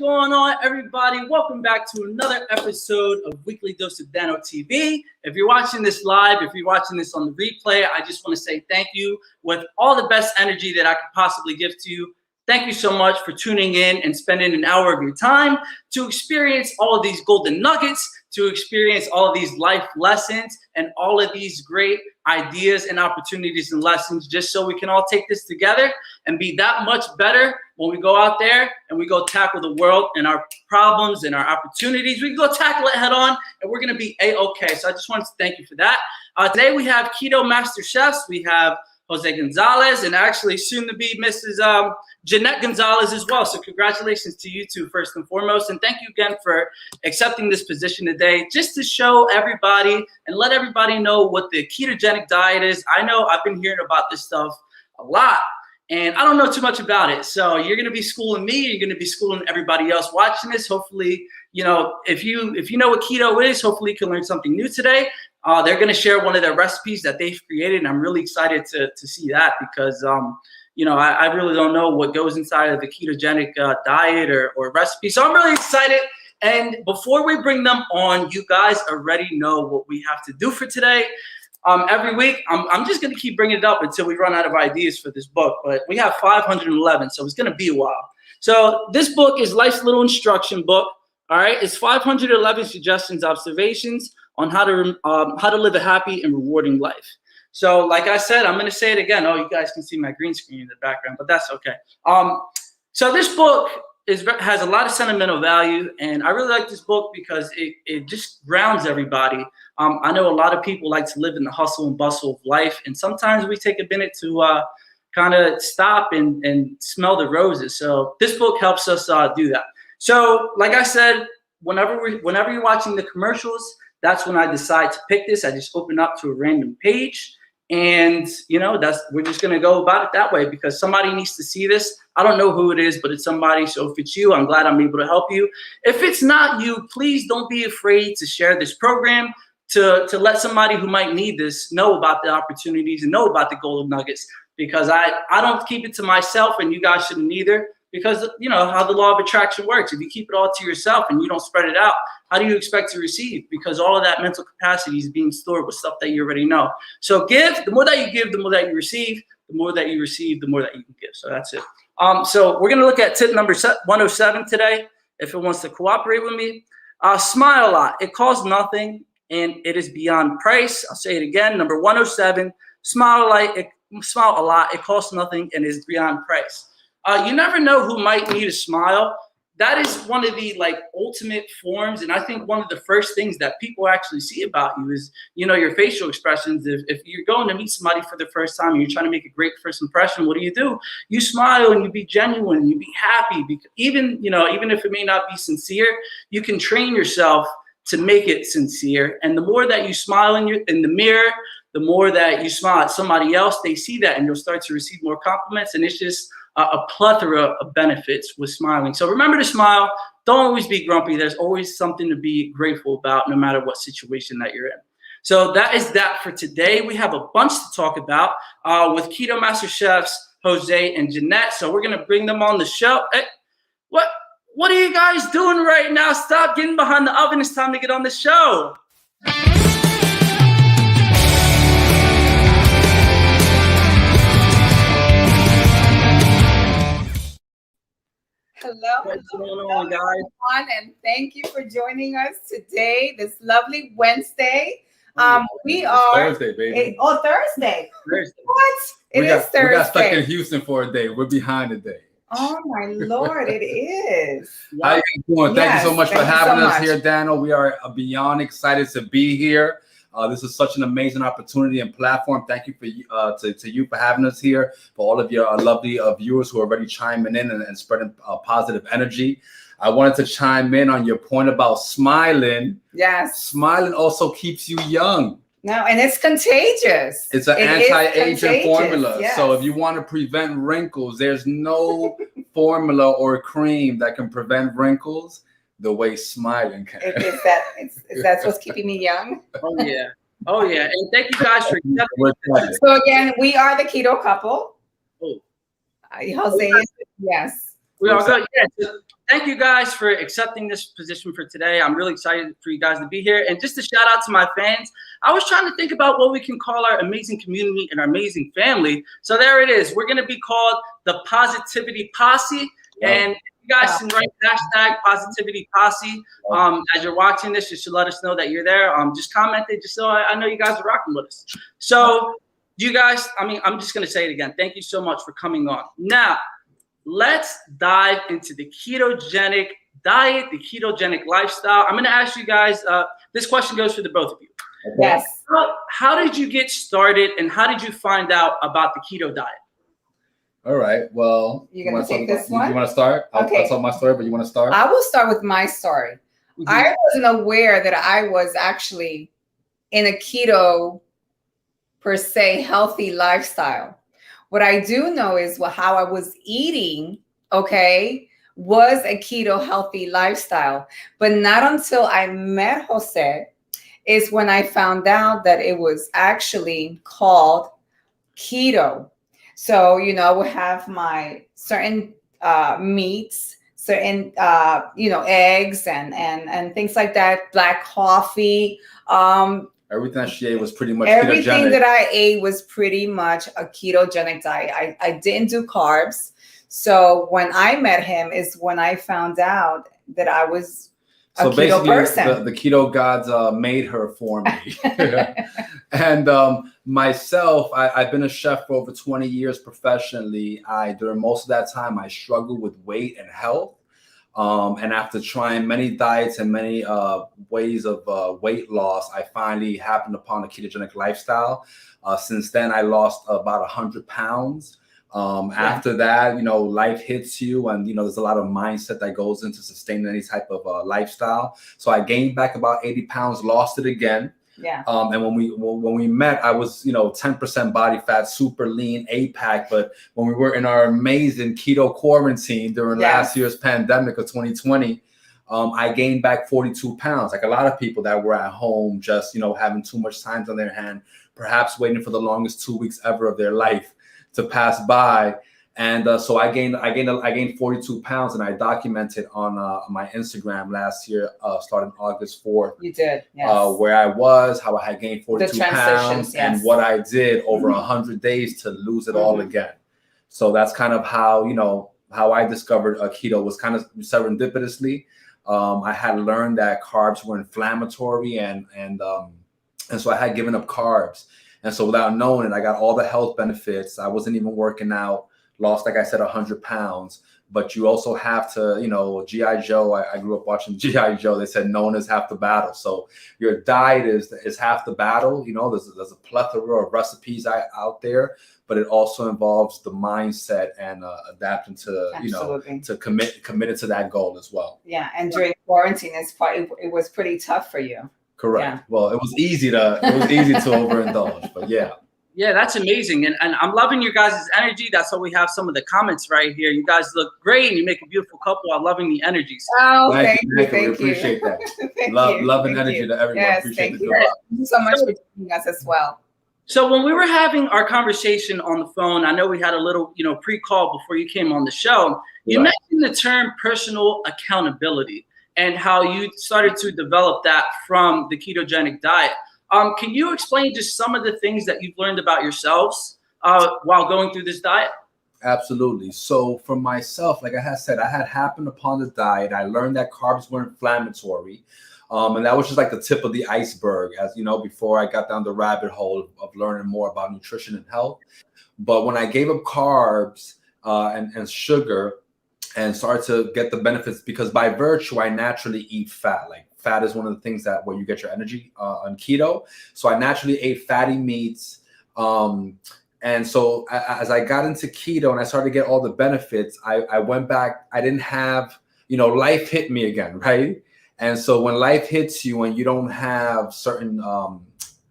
going on, everybody? Welcome back to another episode of Weekly Dose of Dano TV. If you're watching this live, if you're watching this on the replay, I just want to say thank you with all the best energy that I could possibly give to you. Thank you so much for tuning in and spending an hour of your time to experience all of these golden nuggets, to experience all of these life lessons and all of these great ideas and opportunities and lessons, just so we can all take this together and be that much better when we go out there and we go tackle the world and our problems and our opportunities. We can go tackle it head on and we're going to be A-okay. So I just wanted to thank you for that. Today we have Keto Master Chefs. We have Jose Gonzalez and actually soon to be Mrs. Jeanette Gonzalez as well. So congratulations to you two first and foremost. And thank you again for accepting this position today, just to show everybody and let everybody know what the ketogenic diet is. I know I've been hearing about this stuff a lot and I don't know too much about it. So you're going to be schooling me. You're going to be schooling everybody else watching this. Hopefully, you know, if you know what keto is, hopefully you can learn something new today. They're going to share one of their recipes that they've created. And I'm really excited to see that because, you know, I really don't know what goes inside of the ketogenic diet or recipe. So I'm really excited. And before we bring them on, you guys already know what we have to do for today. Every week, I'm just going to keep bringing it up until we run out of ideas for this book. But we have 511, so it's going to be a while. So this book is Life's Little Instruction Book. All right, it's 511 suggestions, observations on how to live a happy and rewarding life. So like I said, I'm going to say it again. Oh, you guys can see my green screen in the background, but that's okay. So this book has a lot of sentimental value, and I really like this book because it just grounds everybody. I know a lot of people like to live in the hustle and bustle of life, and sometimes we take a minute to kind of stop and smell the roses. So this book helps us do that. So like I said, whenever you're watching the commercials, that's when I decide to pick this. I just open up to a random page. And, you know, we're just going to go about it that way because somebody needs to see this. I don't know who it is, but it's somebody. So if it's you, I'm glad I'm able to help you. If it's not you, please don't be afraid to share this program to let somebody who might need this know about the opportunities and know about the golden nuggets, because I don't keep it to myself, and you guys shouldn't either, because you know how the law of attraction works. If you keep it all to yourself and you don't spread it out, how do you expect to receive? Because all of that mental capacity is being stored with stuff that you already know. So give. The more that you give, the more that you receive. The more that you receive, the more that you can give. So that's it. So we're going to look at tip number 107 today, if it wants to cooperate with me. Smile a lot. It costs nothing, and it is beyond price. I'll say it again. Number 107, smile a lot. It costs nothing, and is beyond price. You never know who might need a smile. That is one of the ultimate forms, and I think one of the first things that people actually see about you is, you know, your facial expressions. If you're going to meet somebody for the first time and you're trying to make a great first impression, what do? You smile and you be genuine and you be happy. Because even if it may not be sincere, you can train yourself to make it sincere. And the more that you smile in the mirror, the more that you smile at somebody else, they see that and you'll start to receive more compliments. And it's just a plethora of benefits with smiling. So remember to smile. Don't always be grumpy. There's always something to be grateful about, no matter what situation that you're in. So that is that for today. We have a bunch to talk about with Keto Master Chefs, Jose and Jeanette. So we're going to bring them on the show. Hey, what are you guys doing right now? Stop getting behind the oven. It's time to get on the show. Hello, everyone, and thank you for joining us today, this lovely Wednesday. We are Thursday, baby. Thursday. What? It is Thursday. We got stuck in Houston for a day. We're behind a day. Oh my Lord, it is. How you doing? Thank you so much for having us here, Daniel. We are beyond excited to be here. This is such an amazing opportunity and platform. Thank you to you for having us here, for all of your lovely viewers who are already chiming in and spreading positive energy. I wanted to chime in on your point about smiling. Yes. Smiling also keeps you young. No, and it's contagious. It's an anti-aging formula. Yes. So if you want to prevent wrinkles, there's no formula or cream that can prevent wrinkles the way smiling can. That's what's keeping me young. Oh yeah. And thank you guys for accepting. So again, we are the keto couple. Oh. Jose, yes. We all good. Yeah. So thank you guys for accepting this position for today. I'm really excited for you guys to be here. And just a shout out to my fans. I was trying to think about what we can call our amazing community and our amazing family. So there it is. We're going to be called the Positivity Posse. And you guys can write hashtag Positivity Posse. As you're watching this, you should let us know that you're there. Just comment it just so I know you guys are rocking with us. So you guys, I'm just going to say it again. Thank you so much for coming on. Now, let's dive into the ketogenic diet, the ketogenic lifestyle. I'm going to ask you guys, this question goes for the both of you. Yes. How did you get started and how did you find out about the keto diet? All right. Well, you're going to take this one? You want to start? Okay. I'll tell my story, but you want to start? I will start with my story. Mm-hmm. I wasn't aware that I was actually in a keto, per se, healthy lifestyle. What I do know is how I was eating, was a keto healthy lifestyle. But not until I met Jose is when I found out that it was actually called keto. So, I would have my certain meats, certain, eggs and things like that, black coffee. Everything that she ate was pretty much everything ketogenic. That I ate was pretty much a ketogenic diet. I didn't do carbs. So when I met him is when I found out that I was a keto person. The keto gods made her for me. And myself, I've been a chef for over 20 years professionally. During most of that time, I struggled with weight and health. And after trying many diets and many ways of weight loss, I finally happened upon a ketogenic lifestyle. Since then, I lost about 100 pounds. After that, life hits you and, there's a lot of mindset that goes into sustaining any type of lifestyle. So I gained back about 80 pounds, lost it again. Yeah. And when we met, I was, 10% body fat, super lean, 8-pack. But when we were in our amazing keto quarantine during last year's pandemic of 2020, I gained back 42 pounds. Like a lot of people that were at home, just, having too much time on their hand, perhaps waiting for the longest 2 weeks ever of their life to pass by. And so I gained 42 pounds, and I documented on my Instagram last year, starting August 4th. You did, yes. Where I was, how I had gained 42 pounds, and what I did over 100 days to lose it all again. So that's kind of how, how I discovered keto was kind of serendipitously. I had learned that carbs were inflammatory, and so I had given up carbs. And so without knowing it, I got all the health benefits. I wasn't even working out. Lost, like I said, 100 pounds, but you also have to, G.I. Joe, I grew up watching G.I. Joe. They said known as half the battle. So your diet is half the battle. There's a plethora of recipes out there, but it also involves the mindset and adapting to, to committed to that goal as well. Yeah. And during quarantine, it was pretty tough for you. Correct. Yeah. Well, it was easy to overindulge, but yeah. Yeah, that's amazing. And I'm loving your guys' energy. That's why we have some of the comments right here. You guys look great and you make a beautiful couple. I'm loving the energies. Oh, thank you. We appreciate that. Love and energy to everyone. Yes, appreciate thank you so much for joining us as well. So when we were having our conversation on the phone, I know we had a little, pre-call before you came on the show. You mentioned the term personal accountability and how you started to develop that from the ketogenic diet. Can you explain just some of the things that you've learned about yourselves while going through this diet? Absolutely. So for myself, like I had said, I had happened upon the diet. I learned that carbs were inflammatory. And that was just like the tip of the iceberg, as before I got down the rabbit hole of learning more about nutrition and health. But when I gave up carbs and sugar and started to get the benefits, because by virtue, I naturally eat fat. Like fat is one of the things where you get your energy on keto. So I naturally ate fatty meats. And so as I got into keto and I started to get all the benefits, I went back. I didn't have, life hit me again, right? And so when life hits you and you don't have certain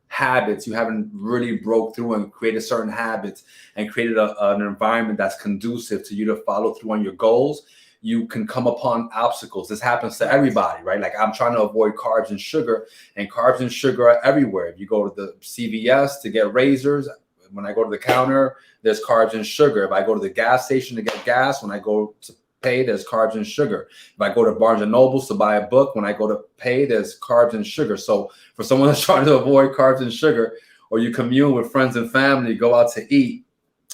habits, you haven't really broke through and created certain habits and created an environment that's conducive to you to follow through on your goals, you can come upon obstacles. This happens to everybody, right? Like I'm trying to avoid carbs and sugar are everywhere. If you go to the CVS to get razors, when I go to the counter, there's carbs and sugar. If I go to the gas station to get gas, when I go to pay, there's carbs and sugar. If I go to Barnes and Nobles to buy a book, when I go to pay, there's carbs and sugar. So for someone that's trying to avoid carbs and sugar, or you commune with friends and family, go out to eat,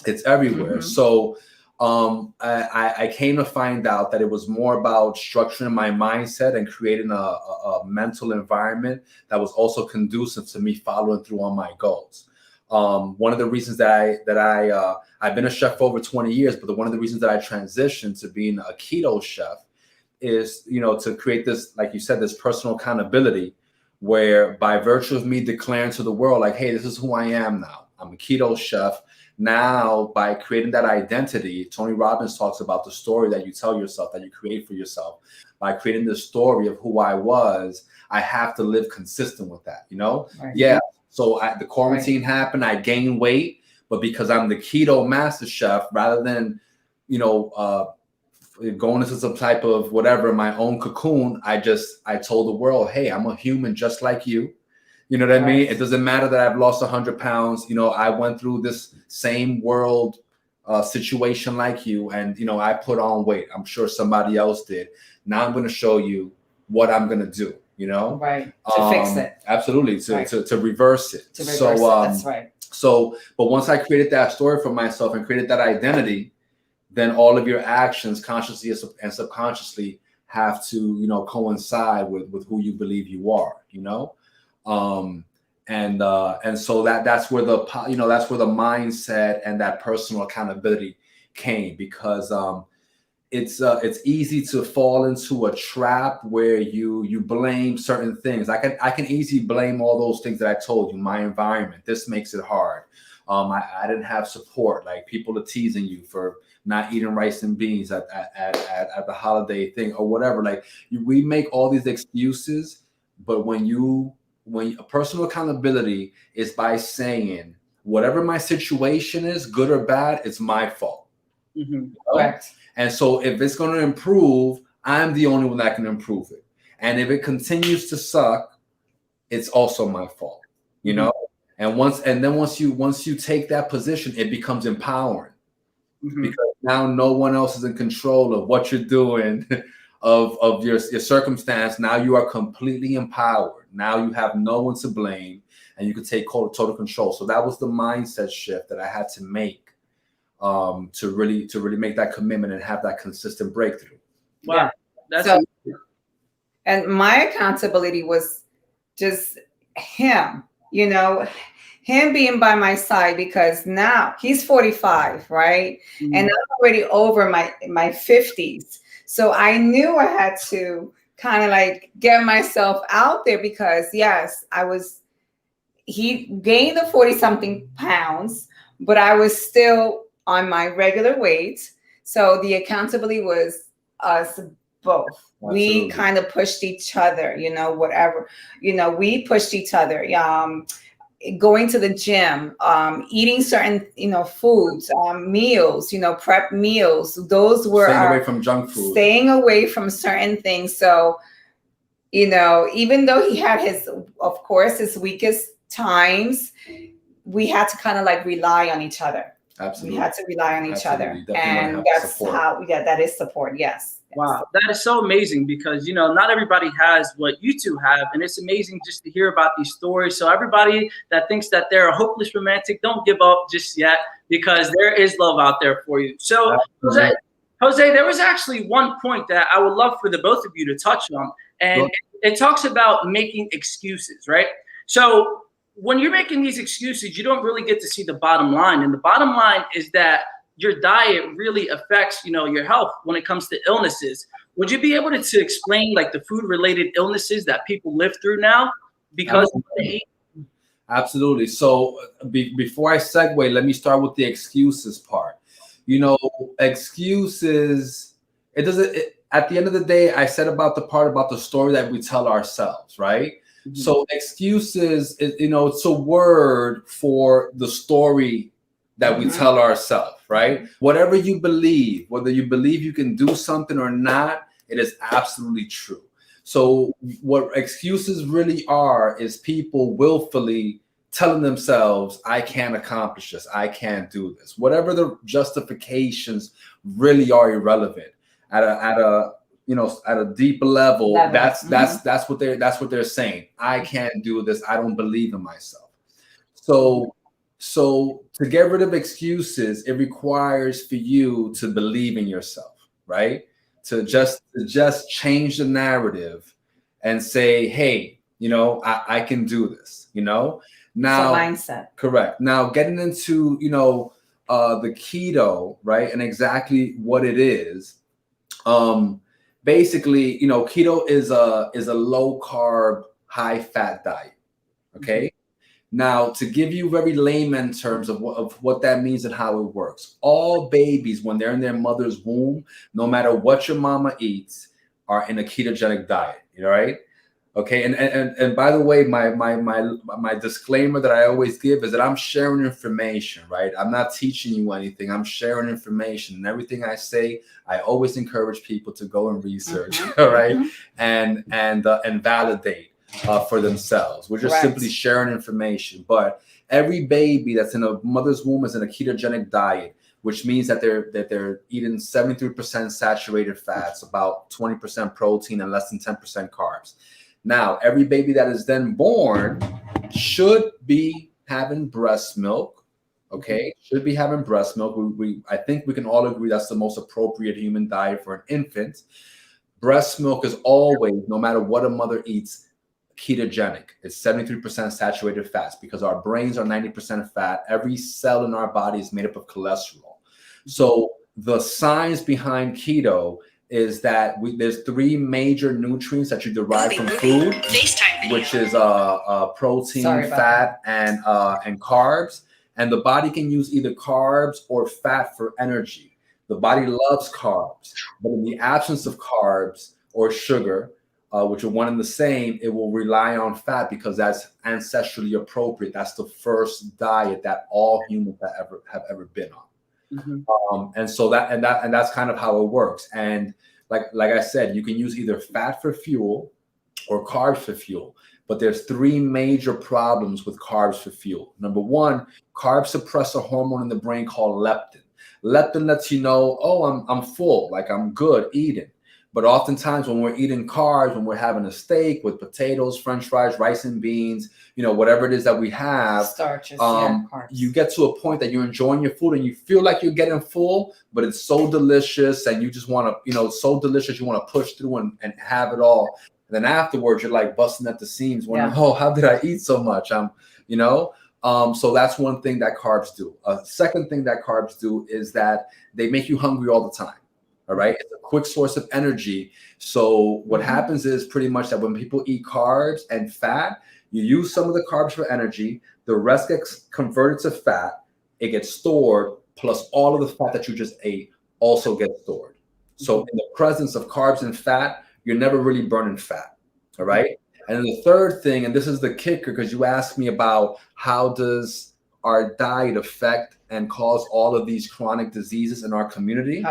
it's everywhere. So I came to find out that it was more about structuring my mindset and creating a mental environment that was also conducive to me following through on my goals. One of the reasons that I've been a chef for over 20 years, but one of the reasons that I transitioned to being a keto chef is, to create this, like you said, this personal accountability, where by virtue of me declaring to the world, like, hey, this is who I am now. I'm a keto chef. Now, by creating that identity, Tony Robbins talks about the story that you tell yourself, that you create for yourself. By creating the story of who I was, I have to live consistent with that, Right. Yeah. So the quarantine happened, I gained weight, but because I'm the Keto Master Chef, rather than, going into some type of whatever, my own cocoon, I told the world, hey, I'm a human just like you. You know what I mean? It doesn't matter that I've lost 100 pounds. I went through this same world situation like you, and, I put on weight. I'm sure somebody else did. Now I'm going to show you what I'm going to do, Right. To fix it. Absolutely. To reverse it. That's right. But once I created that story for myself and created that identity, then all of your actions, consciously and subconsciously, have to, coincide with who you believe you are, and so that's where the mindset and that personal accountability came, because it's easy to fall into a trap where you blame certain things. I can easily blame all those things that I told you. My environment, this makes it hard. I didn't have support. Like, people are teasing you for not eating rice and beans at the holiday thing or whatever. Like, we make all these excuses, but when a personal accountability is by saying, whatever my situation is, good or bad, it's my fault. Correct. And so if it's going to improve, I'm the only one that can improve it. And if it continues to suck, it's also my fault, And once you take that position, it becomes empowering, because now no one else is in control of what you're doing, of your circumstance. Now you are completely empowered. Now you have no one to blame, and you can take total control. So that was the mindset shift that I had to make, to really make that commitment and have that consistent breakthrough. Wow. And my accountability was just him, him being by my side, because now he's 45, right? And I'm already over my 50s. So I knew I had to kind of like get myself out there, because yes, he gained the 40-something pounds, but I was still on my regular weight. So the accountability was us both. Absolutely. We kind of pushed each other, whatever, we pushed each other. Going to the gym, eating certain, foods, meals, prep meals. Those were staying away from junk food, staying away from certain things. So, even though he had his weakest times, we had to kind of like rely on each other. Absolutely. We had to rely on each other. Definitely, and that's support. That is support. Yes. Wow, that is so amazing, because not everybody has what you two have, and it's amazing just to hear about these stories. So everybody that thinks that they're a hopeless romantic, don't give up just yet, because there is love out there for you. So Jose, there was actually one point that I would love for the both of you to touch on, and it talks about making excuses, right? So when you're making these excuses, you don't really get to see the bottom line, and the bottom line is that your diet really affects, your health when it comes to illnesses. Would you be able to explain like the food-related illnesses that people live through now because they eat? Absolutely. So before I segue, let me start with the excuses part. Excuses, at the end of the day, I said about the part about the story that we tell ourselves, right? Mm-hmm. So excuses, it's a word for the story that we tell ourselves, right? Whatever you believe, whether you believe you can do something or not, it is absolutely true. So what excuses really are is people willfully telling themselves, I can't accomplish this, I can't do this. Whatever the justifications really are irrelevant. at a at a deep level. That's what they're saying. I can't do this. I don't believe in myself. So to get rid of excuses, it requires for you to believe in yourself, right? To just change the narrative and say, hey, I can do this, Now, mindset. Correct. Now, getting into, the keto, right? And exactly what it is. Basically, keto is a low carb, high fat diet. Okay. Now, to give you very layman terms of what that means and how it works, all babies, when they're in their mother's womb, no matter what your mama eats, are in a ketogenic diet. Right? Okay. And by the way, my disclaimer that I always give is that I'm sharing information, right? I'm not teaching you anything. I'm sharing information, and everything I say, I always encourage people to go and research, all right, and validate for themselves. We're just simply sharing information. But every baby that's in a mother's womb is in a ketogenic diet, which means that they're eating 73% saturated fats, about 20% protein, and less than 10% carbs. Now, every baby that is then born should be having breast milk. Okay, should be having breast milk. I think we can all agree that's the most appropriate human diet for an infant. Breast milk is always, no matter what a mother eats, ketogenic. It's 73% saturated fats because our brains are 90% fat. Every cell in our body is made up of cholesterol. So the science behind keto is that there's three major nutrients that you derive from food, which is protein, fat, and carbs. And the body can use either carbs or fat for energy. The body loves carbs, but in the absence of carbs or sugar, which are one and the same, it will rely on fat because that's ancestrally appropriate. That's the first diet that all humans have ever been on. And so that's kind of how it works. And like I said, you can use either fat for fuel or carbs for fuel. But there's three major problems with carbs for fuel. Number one, carbs suppress a hormone in the brain called leptin. Leptin lets you know, oh, I'm full, like I'm good eating. But oftentimes when we're eating carbs, when we're having a steak with potatoes, French fries, rice and beans, whatever it is that we have, starches, you get to a point that you're enjoying your food and you feel like you're getting full, but it's so delicious and you just want to, so delicious, you want to push through and have it all. And then afterwards, you're like busting at the seams, wondering, oh, how did I eat so much? So that's one thing that carbs do. A second thing that carbs do is that they make you hungry all the time. All right. It's a quick source of energy. So what happens is pretty much that when people eat carbs and fat, you use some of the carbs for energy. The rest gets converted to fat. It gets stored. Plus all of the fat that you just ate also gets stored. So in the presence of carbs and fat, you're never really burning fat. All right. And then the third thing, and this is the kicker, because you asked me about how does our diet affect and cause all of these chronic diseases in our community.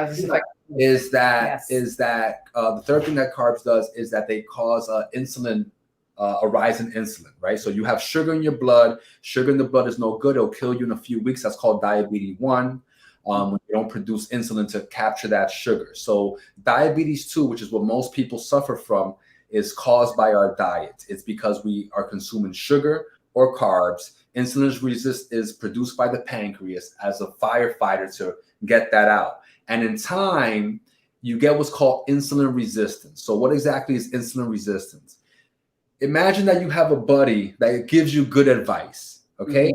Is that the third thing that carbs does is that they cause insulin, a rise in insulin, right? So you have sugar in your blood. Sugar in the blood is no good. It'll kill you in a few weeks. That's called diabetes 1. When you don't produce insulin to capture that sugar. So diabetes 2, which is what most people suffer from, is caused by our diet. It's because we are consuming sugar or carbs. Insulin is produced by the pancreas as a firefighter to get that out. And in time, you get what's called insulin resistance. So what exactly is insulin resistance? Imagine that you have a buddy that gives you good advice, okay?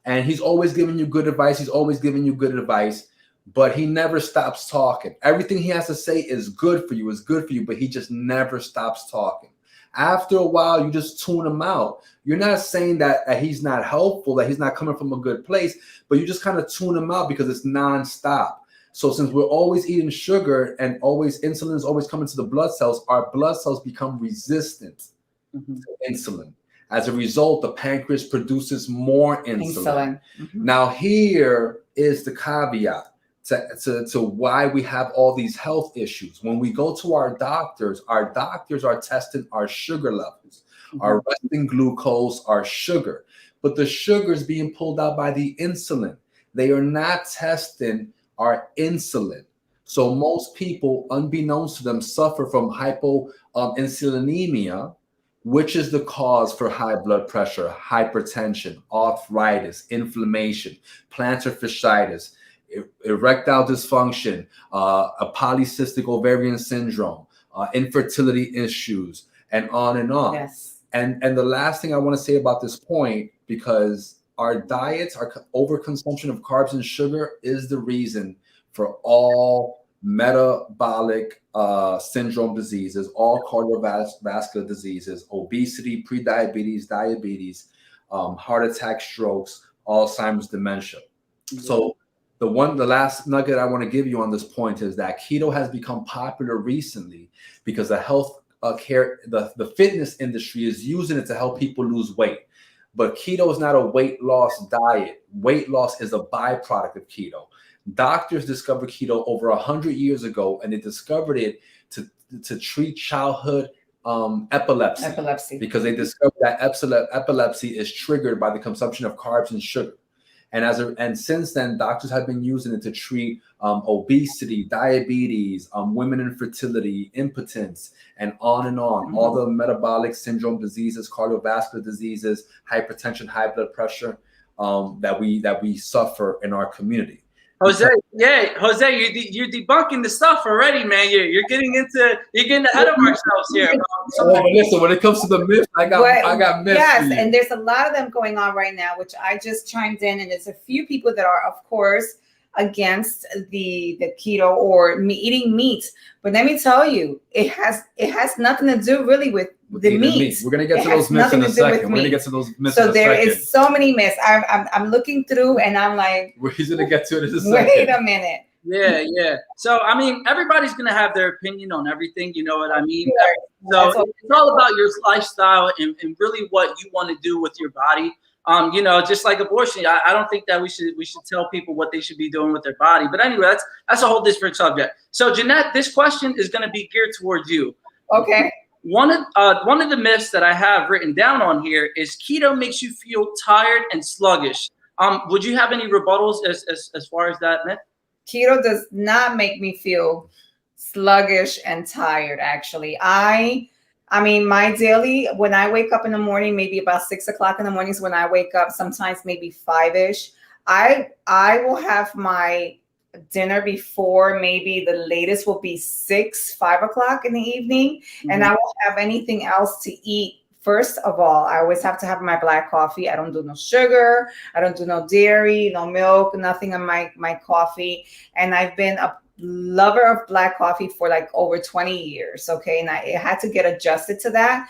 And he's always giving you good advice. He's always giving you good advice, but he never stops talking. Everything he has to say is good for you, but he just never stops talking. After a while, you just tune him out. You're not saying that he's not helpful, that he's not coming from a good place, but you just kind of tune him out because it's nonstop. So since we're always eating sugar and insulin is always coming to the blood cells, our blood cells become resistant to insulin. As a result, the pancreas produces more insulin. Now, here is the caveat to why we have all these health issues. When we go to our doctors are testing our sugar levels, our resting glucose, our sugar. But the sugar is being pulled out by the insulin. They are not testing our insulin. So most people, unbeknownst to them, suffer from hypoinsulinemia, which is the cause for high blood pressure, hypertension, arthritis, inflammation, plantar fasciitis, erectile dysfunction, a polycystic ovarian syndrome, infertility issues, and on and on. Yes. And the last thing I want to say about this point, because our diets, our overconsumption of carbs and sugar is the reason for all metabolic syndrome diseases, all cardiovascular diseases, obesity, prediabetes, diabetes, heart attack, strokes, Alzheimer's, dementia. Mm-hmm. So the last nugget I want to give you on this point is that keto has become popular recently because the health care, the fitness industry is using it to help people lose weight. But keto is not a weight loss diet. Weight loss is a byproduct of keto. Doctors discovered keto over 100 years ago, and they discovered it to treat childhood epilepsy. Because they discovered that epilepsy is triggered by the consumption of carbs and sugar. And since then, doctors have been using it to treat obesity, diabetes, women infertility, impotence, and on and on. Mm-hmm. All the metabolic syndrome diseases, cardiovascular diseases, hypertension, high blood pressure that we suffer in our community. Jose, you're debunking the stuff already, man. You're getting ahead of ourselves here. Listen, when it comes to the myths, I got myths. Yes, and there's a lot of them going on right now, which I just chimed in, and there's a few people that are, of course, against the keto or eating meat. But let me tell you, it has nothing to do really with the meat. We're gonna get to those myths in a second. We're gonna get to those myths in a second. So there is so many myths. I'm looking through and I'm like, we're gonna get to it in a second. Wait a minute. Yeah. So I mean, everybody's gonna have their opinion on everything. You know what I mean? So it's all about your lifestyle and really what you want to do with your body. Just like abortion, I don't think that we should tell people what they should be doing with their body. But anyway, that's a whole different subject. So Jeanette, this question is going to be geared towards you. Okay. One of the myths that I have written down on here is keto makes you feel tired and sluggish. Would you have any rebuttals as far as that myth? Keto does not make me feel sluggish and tired. Actually, I mean, my daily, when I wake up in the morning, maybe about 6 o'clock in the mornings when I wake up, sometimes maybe 5-ish, I will have my dinner before, maybe the latest will be 5 o'clock in the evening. Mm-hmm. And I won't have anything else to eat. First of all, I always have to have my black coffee. I don't do no sugar. I don't do no dairy, no milk, nothing in my coffee. And I've been a lover of black coffee for like over 20 years. Okay. And I had to get adjusted to that.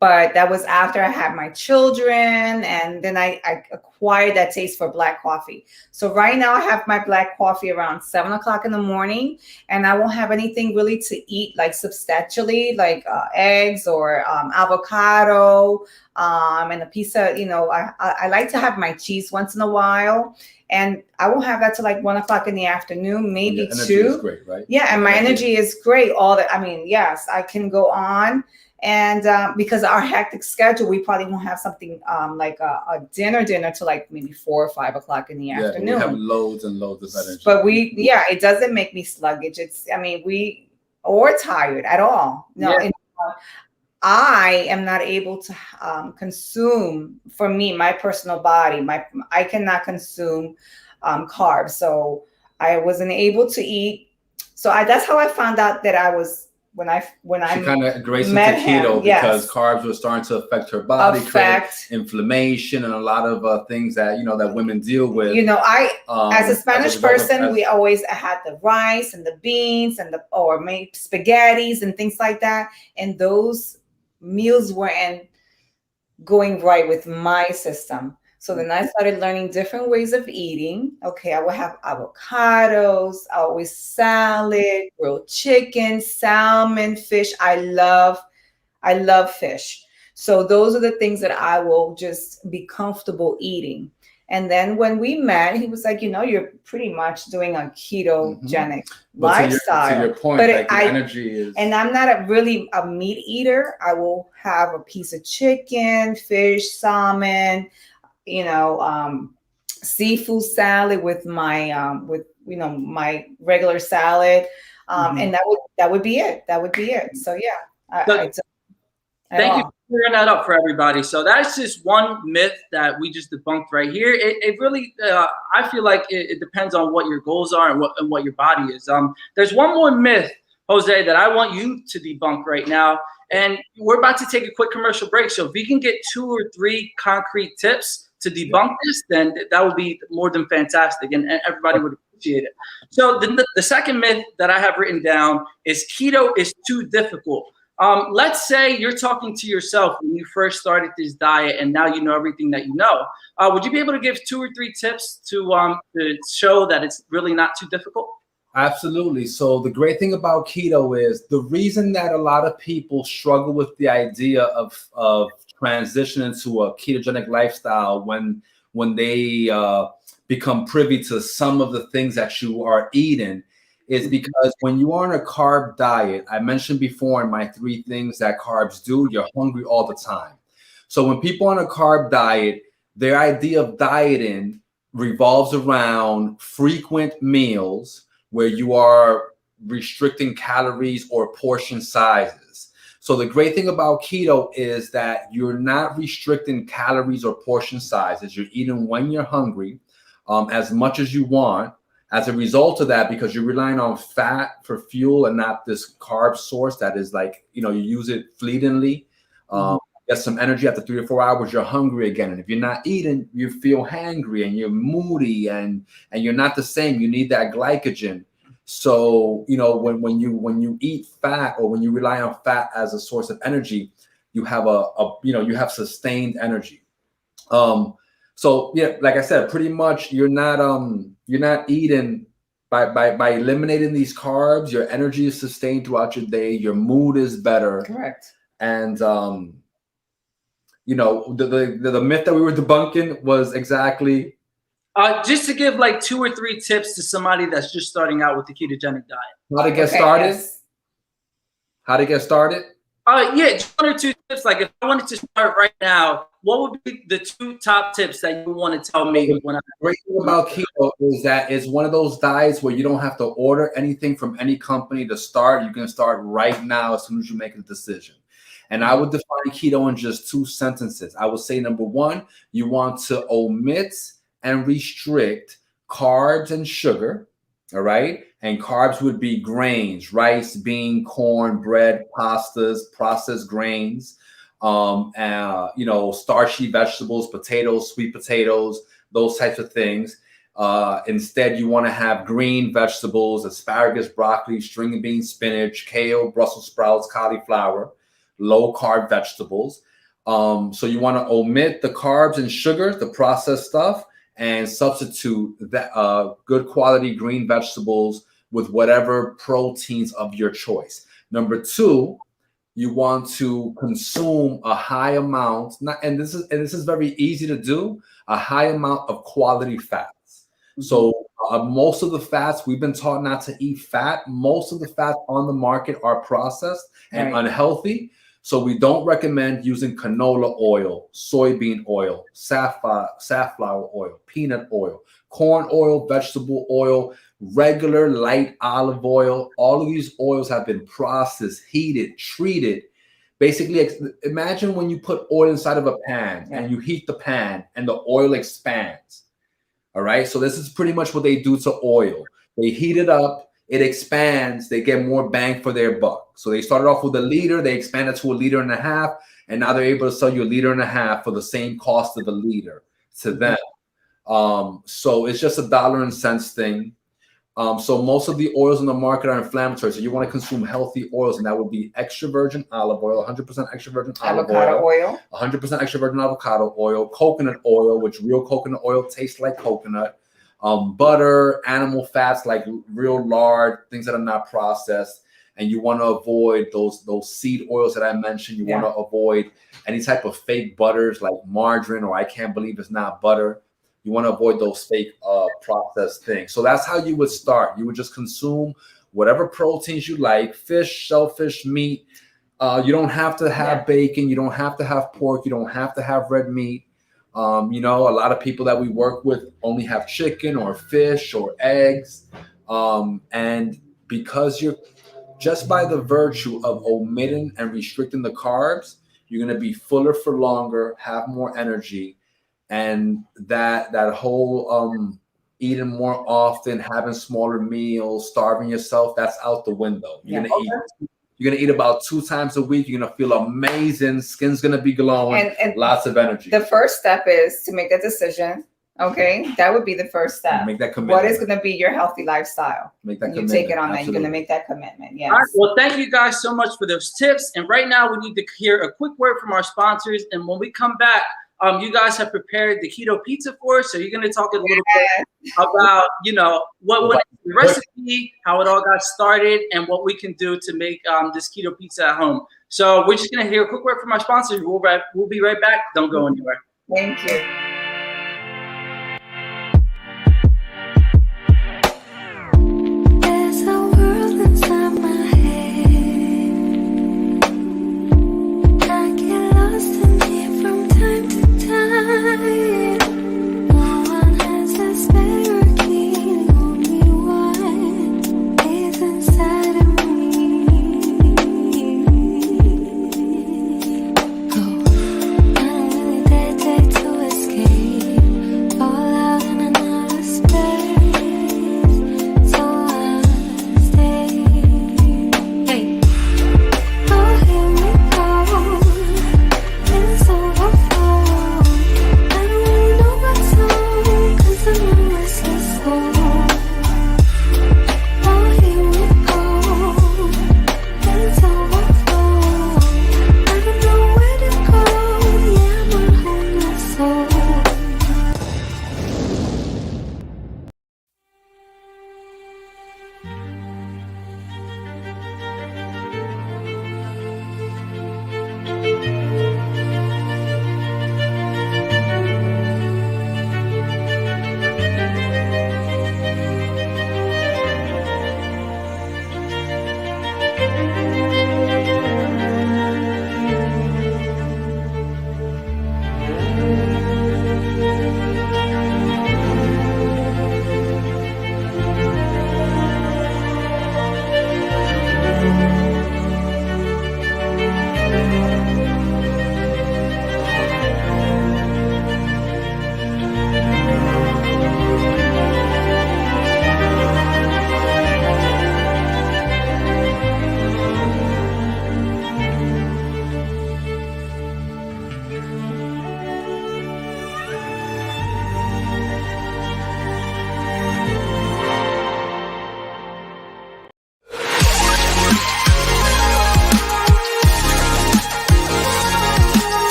But that was after I had my children. And then I acquired that taste for black coffee. So right now I have my black coffee around 7 o'clock in the morning. And I won't have anything really to eat like substantially, like eggs or avocado and a piece of, I like to have my cheese once in a while. And I won't have that till like 1 o'clock in the afternoon, maybe 2. Energy is great, right? Yeah, and my energy is great. Yes, I can go on. And because our hectic schedule, we probably won't have something like a dinner till like maybe 4 or 5 o'clock in the afternoon. We have loads and loads of energy. But it doesn't make me sluggish. Or tired at all. No, yeah. I am not able to consume, for me, my personal body, I cannot consume carbs. So I wasn't able to eat. So that's how I found out that I was, when I kind of embraced into keto because carbs were starting to affect her body, inflammation, and a lot of things that that women deal with. As a Spanish person, we always had the rice and the beans and or maybe spaghettis and things like that, and those meals weren't going right with my system. So then I started learning different ways of eating. Okay, I would have avocados, always salad, grilled chicken, salmon, fish. I love fish. So those are the things that I will just be comfortable eating. And then when we met, he was like, you're pretty much doing a ketogenic lifestyle. To your point, but energy is. And I'm not really a meat eater. I will have a piece of chicken, fish, salmon, seafood salad with my my regular salad, and that would be it. That would be it. So yeah, thank you for clearing that up for everybody. So that's just one myth that we just debunked right here. It really, I feel like it depends on what your goals are and what your body is. There's one more myth, Jose, that I want you to debunk right now. And we're about to take a quick commercial break. So if we can get 2 or 3 concrete tips to debunk this, then that would be more than fantastic, and everybody would appreciate it. So the second myth that I have written down is keto is too difficult. Let's say you're talking to yourself when you first started this diet, and now you know everything that you know. Would you be able to give 2 or 3 tips to show that it's really not too difficult? Absolutely. So the great thing about keto is the reason that a lot of people struggle with the idea of transitioning to a ketogenic lifestyle when they become privy to some of the things that you are eating is because when you are on a carb diet, I mentioned before in my 3 things that carbs do, you're hungry all the time. So when people on a carb diet, their idea of dieting revolves around frequent meals where you are restricting calories or portion sizes. So the great thing about keto is that you're not restricting calories or portion sizes. You're eating when you're hungry, as much as you want. As a result of that, because you're relying on fat for fuel and not this carb source that is like, you use it fleetingly, get some energy after 3 or 4 hours, you're hungry again. And if you're not eating, you feel hangry and you're moody and you're not the same. You need that glycogen. So, when you eat fat or when you rely on fat as a source of energy, you have you have sustained energy. So yeah, like I said, pretty much you're not eating by eliminating these carbs, your energy is sustained throughout your day, your mood is better. Correct. And the myth that we were debunking was exactly just to give like 2 or 3 tips to somebody that's just starting out with the ketogenic diet. How to get started? Yes. How to get started? Yeah, just 1 or 2 tips. Like if I wanted to start right now, what would be the 2 top tips that you want to tell me? The great thing about keto is that it's one of those diets where you don't have to order anything from any company to start. You can start right now as soon as you make a decision. And I would define keto in just 2 sentences. I would say, number 1, you want to omit and restrict carbs and sugar. All right. And carbs would be grains, rice, bean, corn, bread, pastas, processed grains, starchy vegetables, potatoes, sweet potatoes, those types of things. Instead, you want to have green vegetables, asparagus, broccoli, string beans, spinach, kale, Brussels sprouts, cauliflower, low carb vegetables. So you want to omit the carbs and sugars, the processed stuff, and substitute that good quality green vegetables with whatever proteins of your choice. Number 2, you want to consume a high amount, and this is very easy to do, a high amount of quality fats. So most of the fats, we've been taught not to eat fat. Most of the fats on the market are processed and unhealthy. So we don't recommend using canola oil, soybean oil, safflower oil, peanut oil, corn oil, vegetable oil, regular light olive oil. All of these oils have been processed, heated, treated. Basically, imagine when you put oil inside of a pan and you heat the pan and the oil expands. All right. So this is pretty much what they do to oil. They heat it up. It expands, they get more bang for their buck. So they started off with 1 liter, they expanded to 1.5 liters, and now they're able to sell you 1.5 liters for the same cost of 1 liter to them. So it's just $1 and cents thing. So most of the oils in the market are inflammatory. So you want to consume healthy oils, and that would be extra virgin olive oil, 100% extra virgin avocado oil, 100% extra virgin avocado oil, coconut oil, which real coconut oil tastes like coconut. Butter, animal fats like real lard, things that are not processed, and you want to avoid those seed oils that I mentioned. You want to avoid any type of fake butters like margarine, or I can't believe it's not butter. You want to avoid those fake processed things. So that's how you would start. You would just consume whatever proteins you like: fish, shellfish, meat. You don't have to have bacon. You don't have to have pork. You don't have to have red meat. You know, a lot of people that we work with only have chicken or fish or eggs. And because you're just by the virtue of omitting and restricting the carbs, you're going to be fuller for longer, have more energy. And that whole eating more often, having smaller meals, starving yourself, that's out the window. You're gonna eat about 2 times a week. You're gonna feel amazing. Skin's gonna be glowing, and lots of energy. The first step is to make that decision. Okay, that would be the first step. Make that commitment. What is going to be your healthy lifestyle? Make that commitment. You take it on that. You're going to make that commitment. Yes. All right. Well, thank you guys so much for those tips. And right now, we need to hear a quick word from our sponsors. And when we come back, you guys have prepared the keto pizza for us. So you're going to talk a little bit about, you know, what the recipe, how it all got started, and what we can do to make this keto pizza at home. So we're just going to hear a quick word from our sponsors. We'll be right back. Don't go anywhere. Thank you.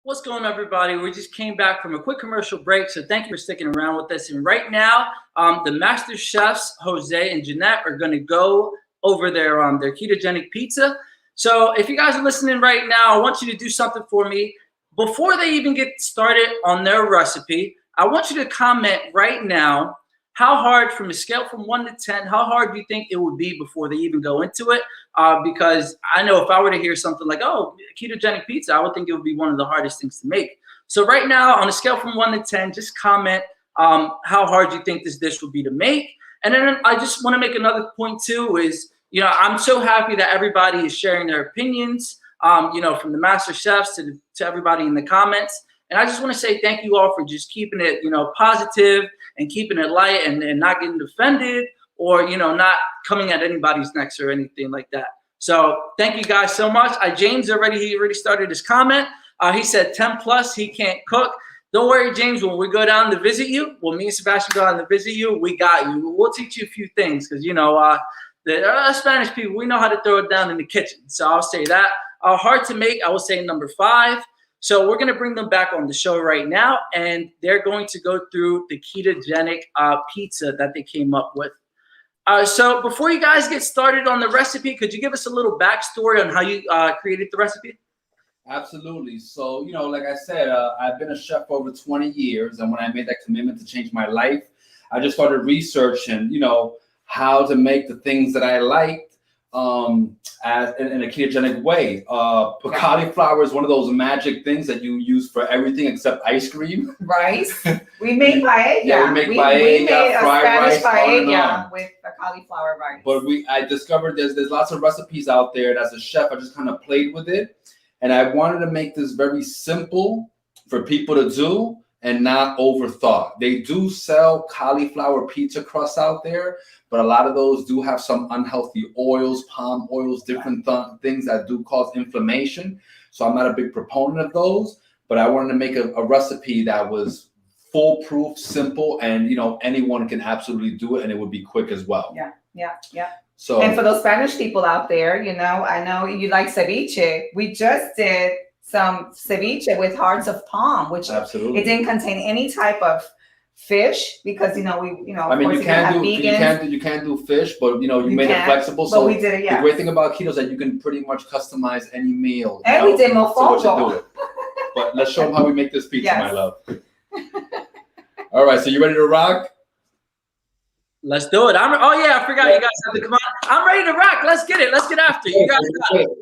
What's going on, everybody? We just came back from a quick commercial break, so thank you for sticking around with us. And right now, the master chefs, Jose and Jeanette, are going to go over their ketogenic pizza. So if you guys are listening right now, I want you to do something for me. Before they even get started on their recipe, I want you to comment right now how hard, from a scale from 1 to 10, how hard do you think it would be before they even go into it? Because I know if I were to hear something like, oh, ketogenic pizza, I would think it would be one of the hardest things to make. So right now, on a scale from 1 to 10, just comment how hard you think this dish would be to make. And then I just want to make another point too is, you know, I'm so happy that everybody is sharing their opinions, you know, from the master chefs to everybody in the comments. And I just want to say thank you all for just keeping it, you know, positive and keeping it light and not getting offended or, you know, not coming at anybody's necks or anything like that. So thank you guys so much. James he already started his comment. He said 10 plus, he can't cook. Don't worry, James, when we go down to visit you, when me and Sebastian go down to visit you, we got you. We'll teach you a few things because, you know, the Spanish people, we know how to throw it down in the kitchen. So I'll say that. Hard to make, I will say number 5. So we're going to bring them back on the show right now, and they're going to go through the ketogenic pizza that they came up with. So before you guys get started on the recipe, could you give us a little backstory on how you created the recipe? Absolutely. So, like I said, I've been a chef for over 20 years. And when I made that commitment to change my life, I just started researching, how to make the things that I liked as in a ketogenic way. Cauliflower is one of those magic things that you use for everything except ice cream. Rice. We make paella. Yeah, we make paella, we made a fried Spanish rice, paella with a cauliflower rice. But I discovered there's lots of recipes out there. And as a chef, I just kind of played with it. And I wanted to make this very simple for people to do and not overthought. They do sell cauliflower pizza crusts out there, but a lot of those do have some unhealthy oils, palm oils, different things that do cause inflammation. So I'm not a big proponent of those, but I wanted to make a recipe that was foolproof, simple, and anyone can absolutely do it, and it would be quick as well. Yeah. So, and for those Spanish people out there, I know you like ceviche. We just did some ceviche with hearts of palm, which absolutely. It didn't contain any type of fish because I mean, you can't do fish, but you made it flexible. So we did it. Yeah. The great thing about keto is that you can pretty much customize any meal. And we did mofongo. But let's show them how we make this pizza, yes. my love. All right, so you ready to rock? Let's do it. I forgot you guys have to come on. I'm ready to rock. Let's get it. Let's get after you guys.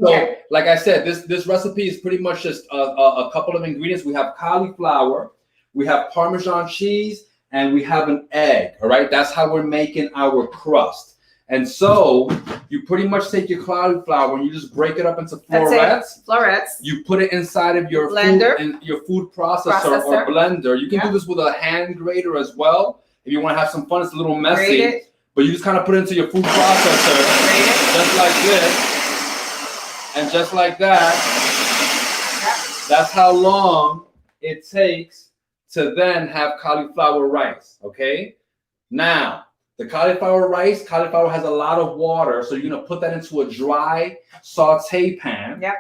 So, like I said, this recipe is pretty much just a couple of ingredients. We have cauliflower, we have Parmesan cheese, and we have an egg. All right, that's how we're making our crust. And so you pretty much take your cauliflower and you just break it up into florets. You put it inside of your blender, food processor or blender. You can do this with a hand grater as well. If you want to have some fun, it's a little messy, but you just kind of put it into your food processor, just like this, and just like that. That's how long it takes to then have cauliflower rice, okay? Now, the cauliflower has a lot of water, so you're going to put that into a dry saute pan. Yep.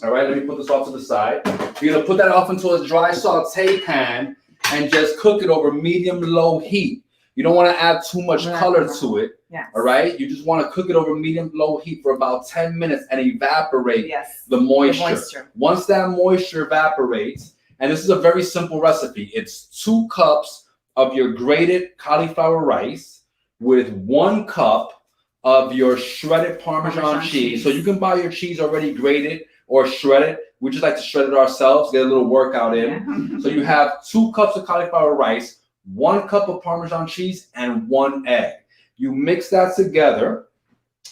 All right, let me put this off to the side. You're going to put that off into a dry saute pan and just cook it over medium-low heat. You don't want to add too much color to it. Yes. All right? You just want to cook it over medium-low heat for about 10 minutes and evaporate the moisture. Once that moisture evaporates, and this is a very simple recipe. It's 2 cups of your grated cauliflower rice with 1 cup of your shredded Parmesan cheese. So you can buy your cheese already grated or shredded. We just like to shred it ourselves, get a little workout in. Yeah. So you have 2 cups of cauliflower rice, 1 cup of Parmesan cheese, and 1 egg. You mix that together.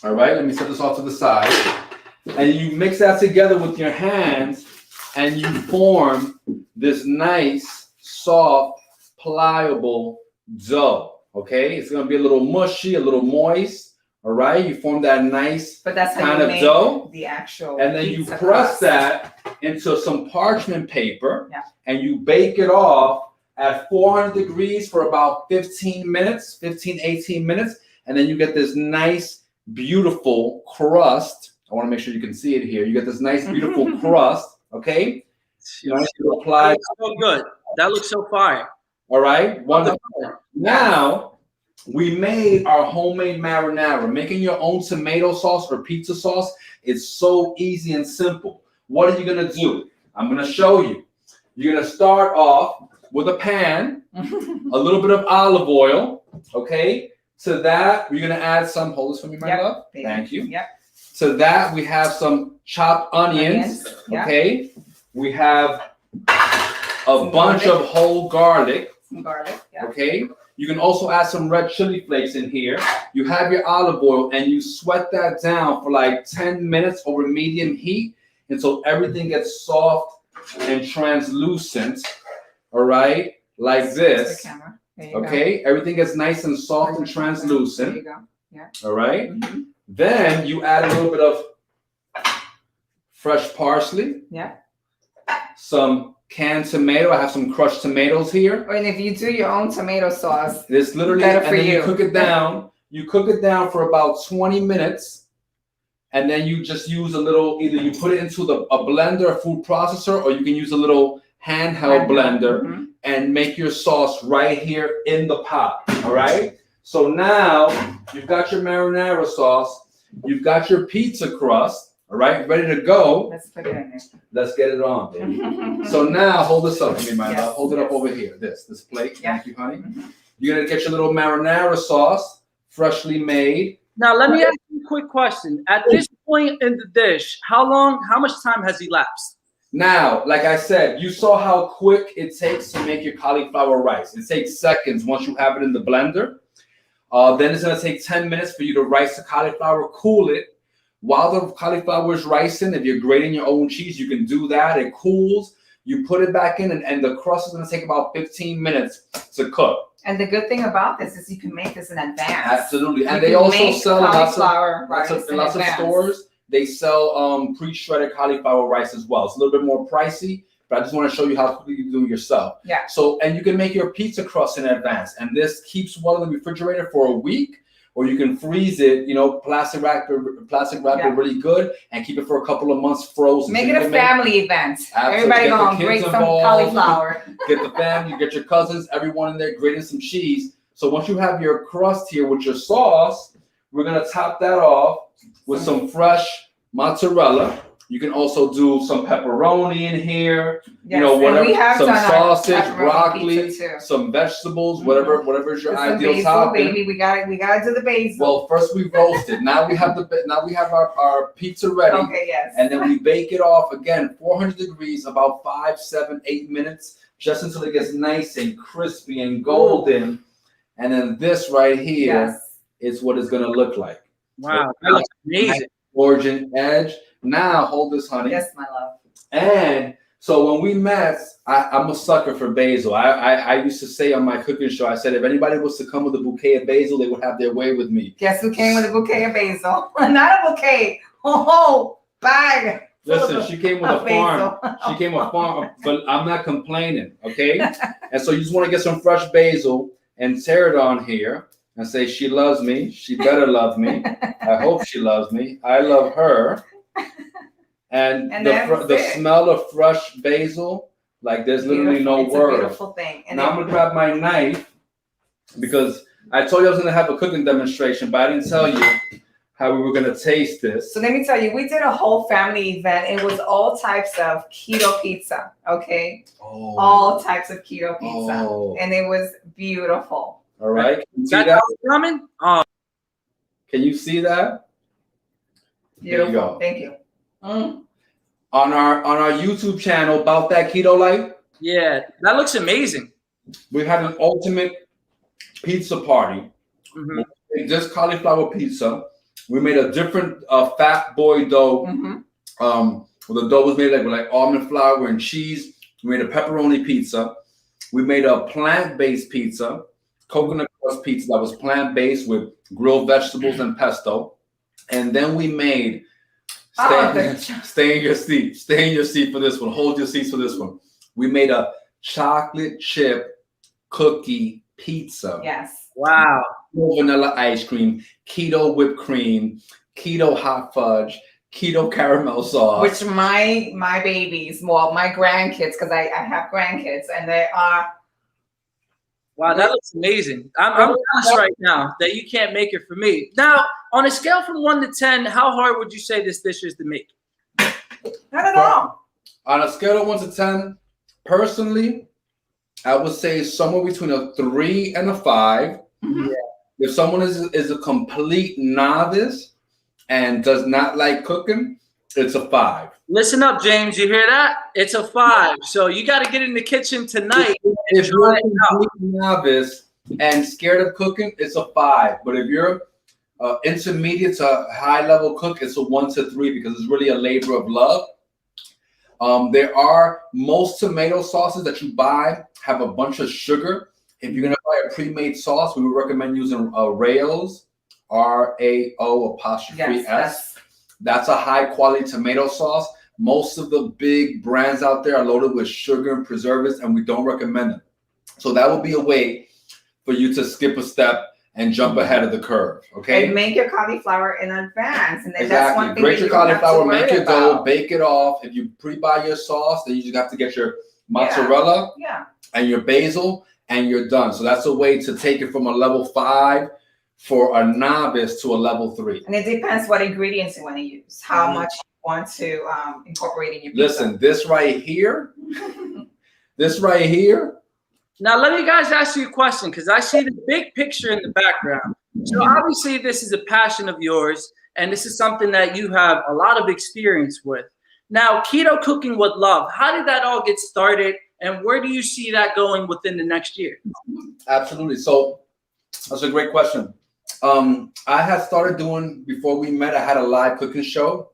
All right, let me set this off to the side. And you mix that together with your hands, and you form this nice, soft, pliable dough. Okay, it's gonna be a little mushy, a little moist. All right, you form that nice kind of dough, the actual, and then you press that into some parchment paper, and you bake it off at 400 degrees for about 18 minutes, and then you get this nice, beautiful crust. I want to make sure you can see it here. You get this nice, beautiful crust, okay? Nice to apply. That looks so good. That looks so fire. All right, wonderful. Now, we made our homemade marinara. Making your own tomato sauce or pizza sauce is so easy and simple. What are you going to do? I'm going to show you. You're going to start off with a pan, a little bit of olive oil, okay? To that, we're going to add some, hold this for me, my love. Thank you. Yep. To that, we have some chopped onions, okay? We have a bunch of whole garlic. Some garlic, okay? You can also add some red chili flakes in here. You have your olive oil and you sweat that down for like 10 minutes over medium heat until everything gets soft and translucent, all right? Like this, okay? Everything gets nice and soft and translucent. There you go, yeah. All right? Then you add a little bit of fresh parsley. Yeah. Some canned tomato. I have some crushed tomatoes here. And if you do your own tomato sauce, it's literally better for and then you. You cook it down. You cook it down for about 20 minutes, and then you just use a little. Either you put it into a blender, a food processor, or you can use a little handheld blender and make your sauce right here in the pot. All right. So now you've got your marinara sauce. You've got your pizza crust. All right, ready to go. Let's put it in there. Let's get it on, baby. So now hold this up for me, my Yes, love. Hold it up over here. This plate. Yeah. Thank you, honey. You're gonna get your little marinara sauce, freshly made. Now, let me ask you a quick question. At this point in the dish, how much time has elapsed? Now, like I said, you saw how quick it takes to make your cauliflower rice. It takes seconds once you have it in the blender. Then it's gonna take 10 minutes for you to rice the cauliflower, cool it. While the cauliflower is ricing, if you're grating your own cheese, you can do that. It cools. You put it back in, and the crust is going to take about 15 minutes to cook. And the good thing about this is you can make this in advance. Absolutely. And they also sell lots of advance. stores. They sell pre-shredded cauliflower rice as well. It's a little bit more pricey, but I just want to show you how quickly you do it yourself. Yeah. So, and you can make your pizza crust in advance. And this keeps well in the refrigerator for a week. Or you can freeze it, plastic wrap it really good and keep it for a couple of months frozen. Make it a family event. Absolutely. Everybody gonna break some cauliflower. Get the family, get your cousins, everyone in there grating some cheese. So once you have your crust here with your sauce, we're gonna top that off with some fresh mozzarella. You can also do some pepperoni in here, Yes, some sausage, broccoli, some vegetables, whatever is your ideal topping. Baby, we gotta do the basil. Well, first we roast it. Now we have our pizza ready. Okay, yes. And then we bake it off again, 400 degrees, about 5, 7, 8 minutes, just until it gets nice and crispy and golden. And then this right here is what it's gonna look like. Wow, that looks amazing. Origin edge. Now hold this, honey. Yes, my love. And so when we met, I'm a sucker for basil. I used to say on my cooking show, I said if anybody was to come with a bouquet of basil, they would have their way with me. Guess who came with a bouquet of basil? Not a bouquet. Bag. Listen, she came with a farm. She came with a farm, but I'm not complaining, okay? And so you just want to get some fresh basil and tear it on here and say she loves me. She better love me. I hope she loves me. I love her. And the smell of fresh basil, like there's literally no word. It's a beautiful thing. And now I'm gonna grab my knife because I told you I was gonna have a cooking demonstration, but I didn't tell you how we were gonna taste this. So let me tell you, we did a whole family event. It was all types of keto pizza, okay? Oh. All types of keto pizza. Oh. And it was beautiful. All right. Can you see that? Coming? Can you see that? Beautiful. There you go. Thank you. On our YouTube channel, Bout That Keto Life. Yeah, that looks amazing. We had an ultimate pizza party. Mm-hmm. We made just cauliflower pizza. We made a different fat boy dough. Mm-hmm. The dough was made with like almond flour and cheese. We made a pepperoni pizza. We made a plant-based pizza, coconut crust pizza that was plant-based with grilled vegetables and pesto. And then we made stay in your seat for this one. Hold your seats for this one. We made a chocolate chip cookie pizza. Yes. Wow. Vanilla ice cream, keto whipped cream, keto hot fudge, keto caramel sauce. Which my babies, well, my grandkids, because I have grandkids, and they are. Wow, that looks amazing. I'm honest right now that you can't make it for me. Now, on a scale from 1 to 10, how hard would you say this dish is to make? Not at all. On a scale of 1 to 10, personally, I would say somewhere between a 3 and a 5. Mm-hmm. If someone is a complete novice and does not like cooking, it's a 5. Listen up, James. You hear that? It's a 5. So you got to get in the kitchen tonight. If you're a complete novice and scared of cooking, it's a 5. But if you're intermediate to high level cook, it's a 1 to 3 because it's really a labor of love. There are most tomato sauces that you buy have a bunch of sugar. If you're gonna buy a pre-made sauce, we would recommend using Rao's, RAO''S. Yes. That's a high quality tomato sauce. Most of the big brands out there are loaded with sugar and preservatives, and we don't recommend them. So that would be a way for you to skip a step and jump ahead of the curve. Okay. And make your cauliflower in advance, and then exactly. That's one thing. Grate your cauliflower, make your dough, bake it off. If you pre-buy your sauce, then you just have to get your mozzarella and your basil, and you're done. So that's a way to take it from a level 5 for a novice to a level 3. And it depends what ingredients you want to use, how much you want to incorporate in your pizza? Listen, this right here. Now, let me guys ask you a question, because I see the big picture in the background. So obviously this is a passion of yours, and this is something that you have a lot of experience with. Now, keto cooking with love, how did that all get started, and where do you see that going within the next year? Absolutely. So that's a great question. I had started doing, before we met, I had a live cooking show.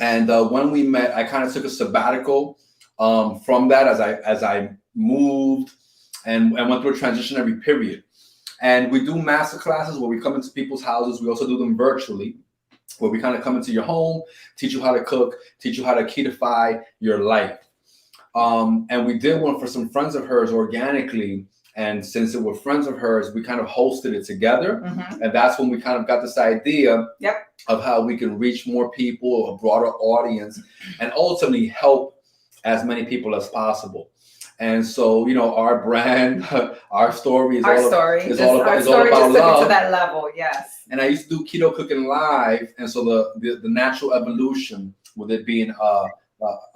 And when we met, I kind of took a sabbatical from that as I moved and went through a transitionary period. And we do master classes where we come into people's houses. We also do them virtually, where we kind of come into your home, teach you how to cook, teach you how to ketify your life. And we did one for some friends of hers organically. And since it were friends of hers, we kind of hosted it together. And that's when we kind of got this idea of how we can reach more people, a broader audience, and ultimately help as many people as possible. And so, you know, our brand, our story is all about love. To that level, yes. And I used to do keto cooking live, and so the natural evolution with it being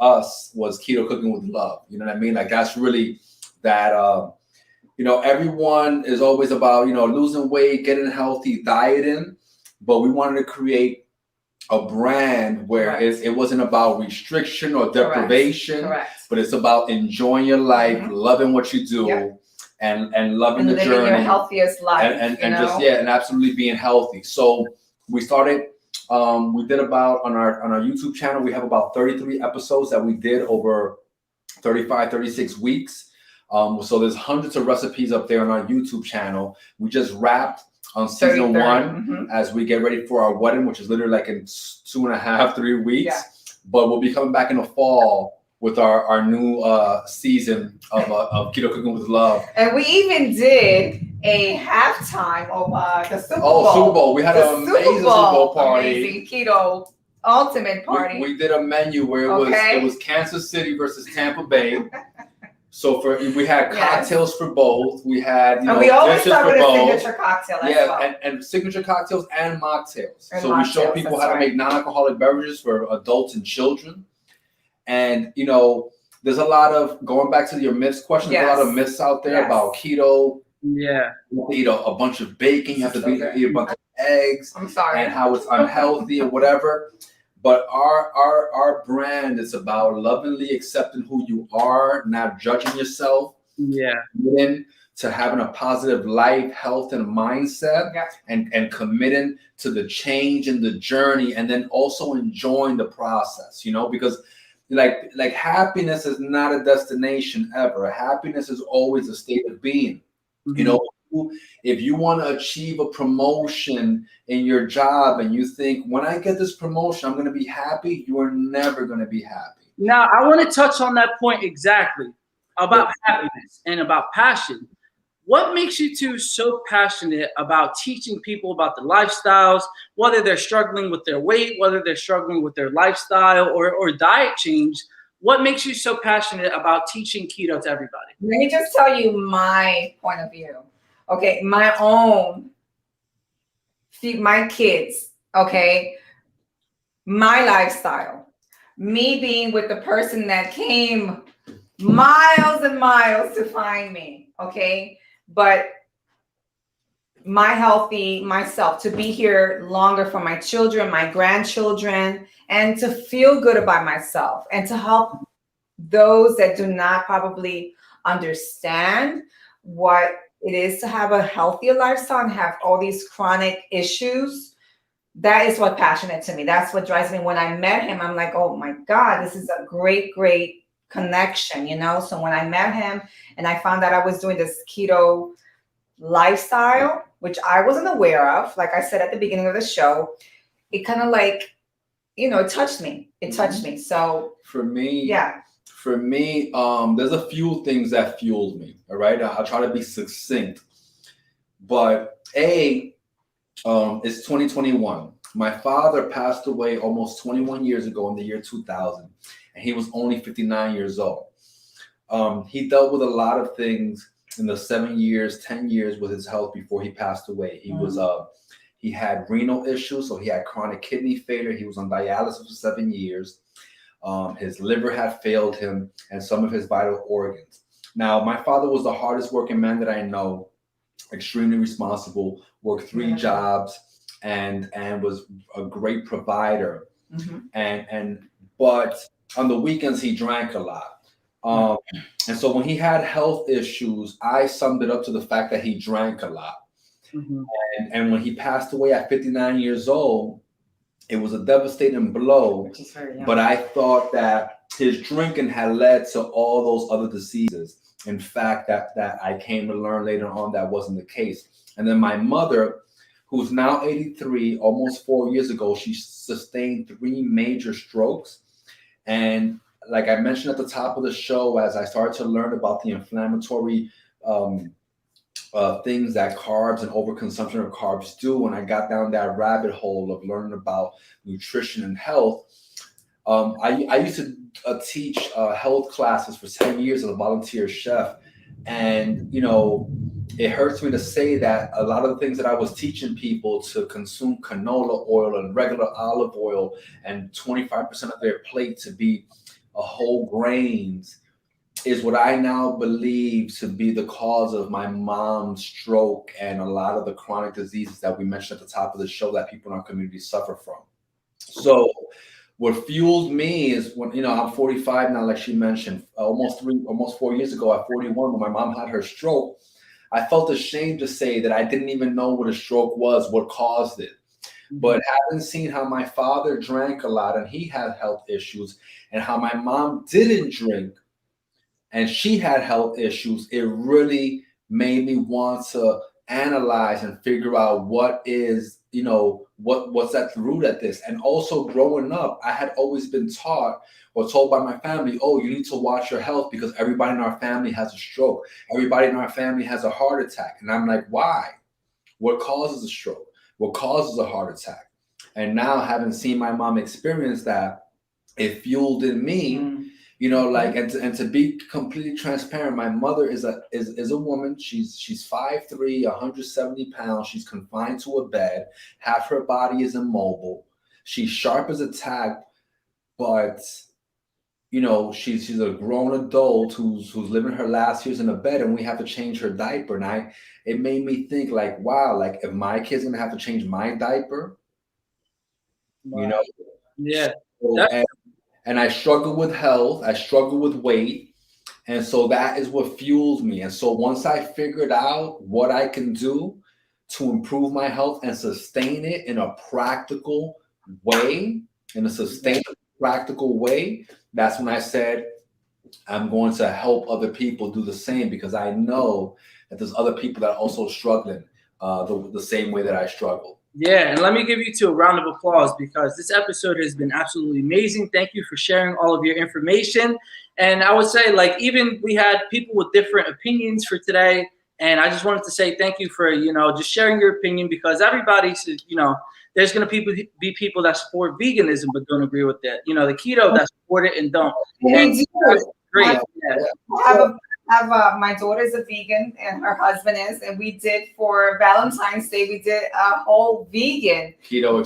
us was keto cooking with love. You know what I mean? Like that's really that. You know, everyone is always about, you know, losing weight, getting healthy, dieting, but we wanted to create a brand where it wasn't about restriction or deprivation, but it's about enjoying your life, loving what you do, and loving the journey, your healthiest life, and just and absolutely being healthy. So we started. We did about on our YouTube channel. We have about 33 episodes that we did over 35, 36 weeks. So there's hundreds of recipes up there on our YouTube channel. We just wrapped on season 1 as we get ready for our wedding, which is literally like in 2.5, 3 weeks. But we'll be coming back in the fall with our new season of Keto Cooking with Love. And we even did a halftime of the Super Bowl. Oh, Super Bowl. We had an amazing Super Bowl party. Amazing keto ultimate party. We did a menu where it was Kansas City versus Tampa Bay. So we had cocktails for both. We had we always start with a signature cocktail as well. and signature cocktails and mocktails. We show people how to make non-alcoholic beverages for adults and children. And you know, there's a lot of going back to your myths question. There's a lot of myths out there about keto. Yeah, you eat a bunch of bacon. You have to eat a bunch of eggs. I'm sorry. And how it's unhealthy and whatever. But our brand is about lovingly accepting who you are, not judging yourself. Committing to having a positive life, health, and mindset, and committing to the change and the journey, and then also enjoying the process. You know, because like happiness is not a destination ever. Happiness is always a state of being. You know. If you want to achieve a promotion in your job and you think, when I get this promotion, I'm going to be happy, you are never going to be happy. Now, I want to touch on that point exactly about happiness and about passion. What makes you two so passionate about teaching people about the lifestyles, whether they're struggling with their weight, whether they're struggling with their lifestyle or diet change? What makes you so passionate about teaching keto to everybody? Let me just tell you my point of view. Okay, my own, feed my kids, okay, my lifestyle, me being with the person that came miles and miles to find me, okay, but my healthy myself, to be here longer for my children, my grandchildren, and to feel good about myself and to help those that do not probably understand what it is to have a healthier lifestyle and have all these chronic issues. That is what passionate to me. That's what drives me. When I met him, I'm like, oh my God, this is a great connection, you know? So when I met him and I found out I was doing this keto lifestyle, which I wasn't aware of, like I said at the beginning of the show, it kind of like, you know, it touched me. It touched me. So for me, there's a few things that fueled me. All right, I'll try to be succinct. But it's 2021. My father passed away almost 21 years ago in the year 2000, and he was only 59 years old. He dealt with a lot of things in the 7 years, 10 years with his health before he passed away. He He had renal issues, so he had chronic kidney failure. He was on dialysis for 7 years. His liver had failed him and some of his vital organs. Now, my father was the hardest working man that I know, extremely responsible, worked 3 jobs, and was a great provider. But on the weekends, he drank a lot. And so when he had health issues, I summed it up to the fact that he drank a lot. And when he passed away at 59 years old, it was a devastating blow. But I thought that his drinking had led to all those other diseases. In fact, that I came to learn later on that wasn't the case. And then my mother, who's now 83, almost 4 years ago, she sustained 3 major strokes. And like I mentioned at the top of the show, as I started to learn about the inflammatory things that carbs and overconsumption of carbs do, and I got down that rabbit hole of learning about nutrition and health, I used to teach health classes for 10 years as a volunteer chef. And, you know, it hurts me to say that a lot of the things that I was teaching people to consume canola oil and regular olive oil and 25% of their plate to be whole grains is what I now believe to be the cause of my mom's stroke and a lot of the chronic diseases that we mentioned at the top of the show that people in our community suffer from. So what fueled me is when, you know, I'm 45 now, like she mentioned, almost 4 years ago at 41, when my mom had her stroke, I felt ashamed to say that I didn't even know what a stroke was, what caused it. But having seen how my father drank a lot and he had health issues, and how my mom didn't drink and she had health issues, it really made me want to analyze and figure out what is, you know, what's at the root of this. And also growing up, I had always been taught or told by my family, oh, you need to watch your health because everybody in our family has a stroke. Everybody in our family has a heart attack. And I'm like, why? What causes a stroke? What causes a heart attack? And now, having seen my mom experience that, it fueled in me, you know, like, and to be completely transparent, my mother is a woman. She's 5'3", 170 pounds. She's confined to a bed. Half her body is immobile. She's sharp as a tack, but, you know, she's a grown adult who's living her last years in a bed, and we have to change her diaper. And it made me think, like, wow, like, if my kid's gonna have to change my diaper, you know? Yeah. So, and I struggle with health, I struggle with weight. And so that is what fuels me. And so once I figured out what I can do to improve my health and sustain it in a practical way, that's when I said, I'm going to help other people do the same, because I know that there's other people that are also struggling the same way that I struggle. Yeah, and let me give you two a round of applause, because this episode has been absolutely amazing. Thank you for sharing all of your information. And I would say, like, even we had people with different opinions for today, and I just wanted to say thank you for, you know, just sharing your opinion, because everybody should, you know, there's going to be people that support veganism but don't agree with it. You know, the keto that support it and don't. And that's great. My daughter's a vegan and her husband is, and we did for Valentine's Day, we did a whole vegan keto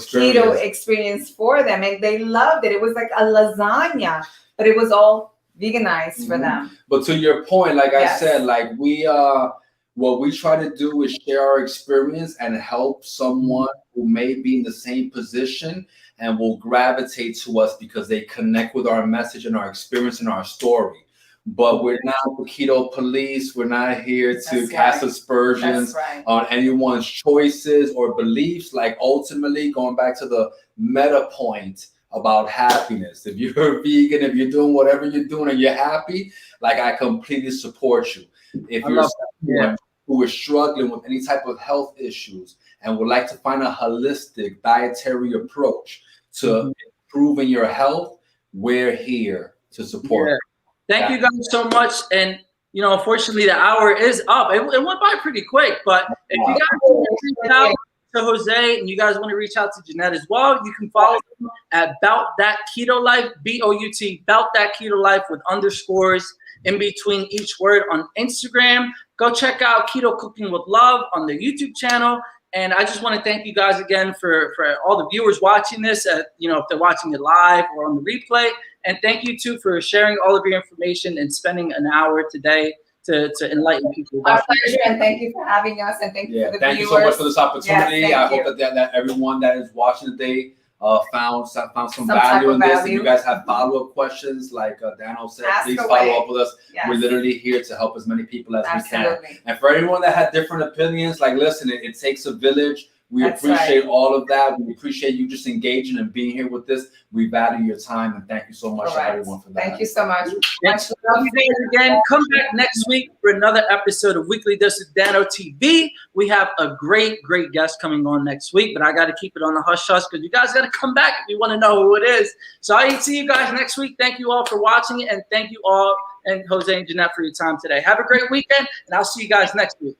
experience for them, and they loved it. It was like a lasagna, but it was all veganized for them. But to your point, like I said, like what we try to do is share our experience and help someone who may be in the same position and will gravitate to us because they connect with our message and our experience and our story. But we're not the keto police. We're not here to cast aspersions on anyone's choices or beliefs. Like, ultimately, going back to the meta point about happiness. If you're a vegan, if you're doing whatever you're doing and you're happy, like, I completely support you. If you're someone who is struggling with any type of health issues and would like to find a holistic dietary approach to improving your health, we're here to support you. Thank you guys so much. And, you know, unfortunately, the hour is up. It went by pretty quick. But if you guys want to reach out to Jose and you guys want to reach out to Jeanette as well, you can follow them at Bout That Keto Life, BOUT, Bout That Keto Life with underscores in between each word on Instagram. Go check out Keto Cooking with Love on the YouTube channel. And I just want to thank you guys again for all the viewers watching this, if they're watching it live or on the replay. And thank you, too, for sharing all of your information and spending an hour today to enlighten people. Our pleasure, and thank you for having us, and thank you for the thank viewers. you so much for this opportunity. Yes, I hope that everyone that is watching today found some value in this. If you guys have follow-up questions, like Daniel said, please follow up with us. Yes. We're literally here to help as many people as we can. And for everyone that had different opinions, like, listen, it takes a village. We appreciate all of that. We appreciate you just engaging and being here with this. We value your time, and thank you so much to everyone for that. Thank you so much. Much love you guys again. Come back next week for another episode of Weekly Dose of Dano TV. We have a great guest coming on next week, but I got to keep it on the hush hush because you guys got to come back if you want to know who it is. So I'll see you guys next week. Thank you all for watching, and thank you all and Jose and Jeanette for your time today. Have a great weekend, and I'll see you guys next week.